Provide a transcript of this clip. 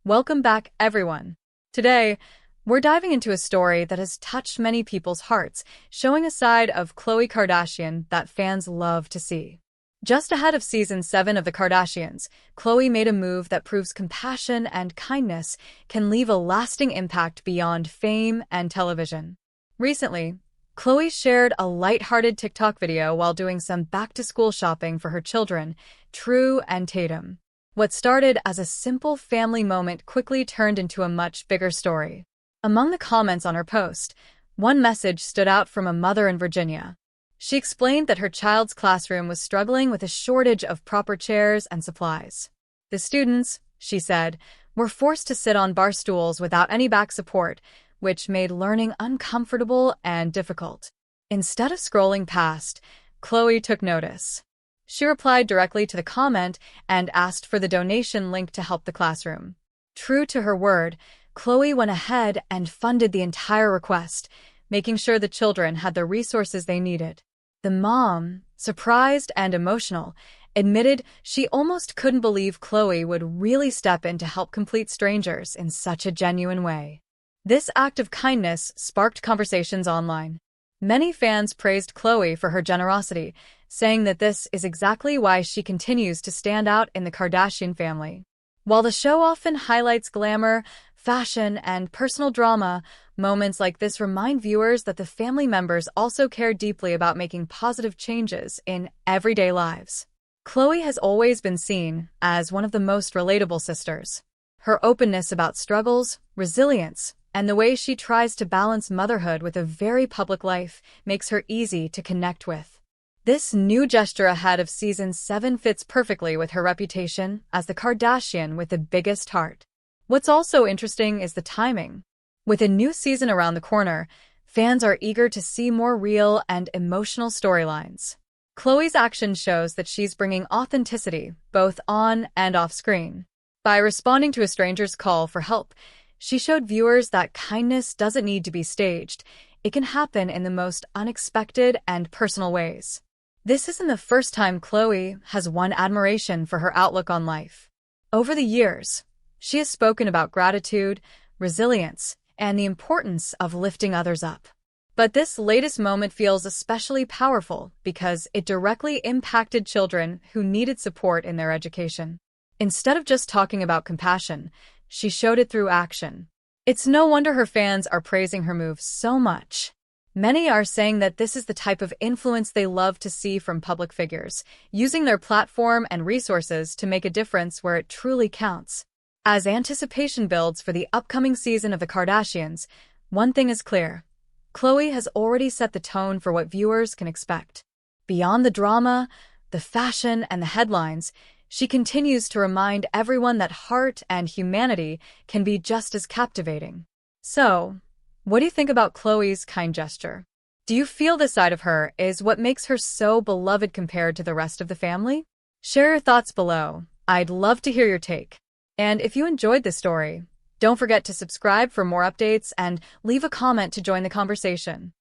Welcome back, everyone. Today, we're diving into a story that has touched many people's hearts, showing a side of Khloé Kardashian that fans love to see. Just ahead of season 7 of the Kardashians, Khloé made a move that proves compassion and kindness can leave a lasting impact beyond fame and television. Recently, Khloé shared a lighthearted TikTok video while doing some back-to-school shopping for her children, True and Tatum. What started as a simple family moment quickly turned into a much bigger story. Among the comments on her post, one message stood out from a mother in Virginia. She explained that her child's classroom was struggling with a shortage of proper chairs and supplies. The students, she said, were forced to sit on bar stools without any back support, which made learning uncomfortable and difficult. Instead of scrolling past, Khloé took notice. She replied directly to the comment and asked for the donation link to help the classroom. True to her word, Khloé went ahead and funded the entire request, making sure the children had the resources they needed. The mom, surprised and emotional, admitted she almost couldn't believe Khloé would really step in to help complete strangers in such a genuine way. This act of kindness sparked conversations online. Many fans praised Khloé for her generosity, saying that this is exactly why she continues to stand out in the Kardashian family. While the show often highlights glamour, fashion, and personal drama, moments like this remind viewers that the family members also care deeply about making positive changes in everyday lives. Khloé has always been seen as one of the most relatable sisters. Her openness about struggles, resilience, and the way she tries to balance motherhood with a very public life makes her easy to connect with. This new gesture ahead of season 7 fits perfectly with her reputation as the Kardashian with the biggest heart. What's also interesting is the timing. With a new season around the corner, fans are eager to see more real and emotional storylines. Khloé's action shows that she's bringing authenticity both on and off screen. By responding to a stranger's call for help, she showed viewers that kindness doesn't need to be staged. It can happen in the most unexpected and personal ways. This isn't the first time Khloé has won admiration for her outlook on life. Over the years, she has spoken about gratitude, resilience, and the importance of lifting others up. But this latest moment feels especially powerful because it directly impacted children who needed support in their education. Instead of just talking about compassion, she showed it through action. It's no wonder her fans are praising her move so much. Many are saying that this is the type of influence they love to see from public figures, using their platform and resources to make a difference where it truly counts. As anticipation builds for the upcoming season of the Kardashians, one thing is clear. Khloé has already set the tone for what viewers can expect. Beyond the drama, the fashion, and the headlines, she continues to remind everyone that heart and humanity can be just as captivating. So, what do you think about Khloé's kind gesture? Do you feel this side of her is what makes her so beloved compared to the rest of the family? Share your thoughts below. I'd love to hear your take. And if you enjoyed this story, don't forget to subscribe for more updates and leave a comment to join the conversation.